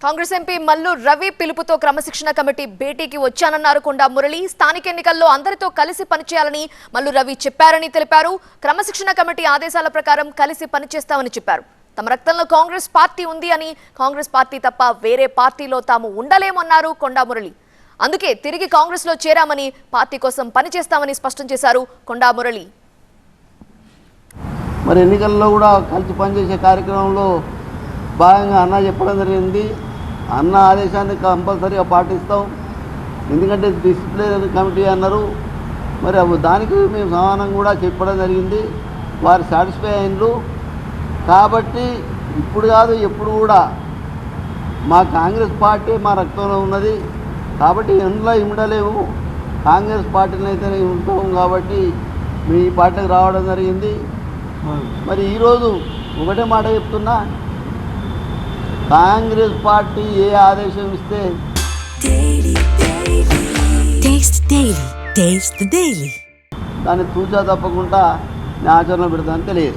Congress MP Mallu Ravi పిలుపుతో క్రమశిక్షణ committee భేటీకి వచ్చానన్నారు కొండా మురళి. స్థానిక ఎన్నికల్లో అందరితో కలిసి పనిచేయాలని మల్లు రవి చెప్పారని తెలిపారు. క్రమశిక్షణ కమిటీ ఆదేశాల ప్రకారం కలిసి పనిచేస్తామని చెప్పారు. తమ రక్తంలో కాంగ్రెస్ పార్టీ ఉంది అని, కాంగ్రెస్ పార్టీ తప్ప వేరే పార్టీలో తాము ఉండలేమన్నారు కొండా మురళి. అందుకే తిరిగి కాంగ్రెస్ లో చేరామని, పార్టీ కోసం పనిచేస్తామని స్పష్టం చేశారు కొండా మురళి. మరి ఎన్నికల్లో కూడా కలిసి పనిచేసే కార్యక్రమంలో భాగంగా అన్న చెప్పడం జరిగింది. అన్న ఆదేశాన్ని కంపల్సరీగా పాటిస్తాం, ఎందుకంటే డిసిప్లినరీ కమిటీ అన్నారు. మరి దానికి మేము సమానం కూడా చెప్పడం జరిగింది. వారు సాటిస్ఫై అయినరు. కాబట్టి ఇప్పుడు కాదు ఎప్పుడు కూడా మా కాంగ్రెస్ పార్టీ మా రక్తంలో ఉన్నది. కాబట్టి ఎందులో ఉండలేము, కాంగ్రెస్ పార్టీని అయితేనే ఉంటాం. కాబట్టి మీ పార్టీకి రావడం జరిగింది. మరి ఈరోజు ఒకటే మాట చెప్తున్నా, కాంగ్రెస్ పార్టీ ఏ ఆదేశం ఇస్తే దాన్ని తూచా తప్పకుండా ఆచరణ పెడతానని తెలియదు.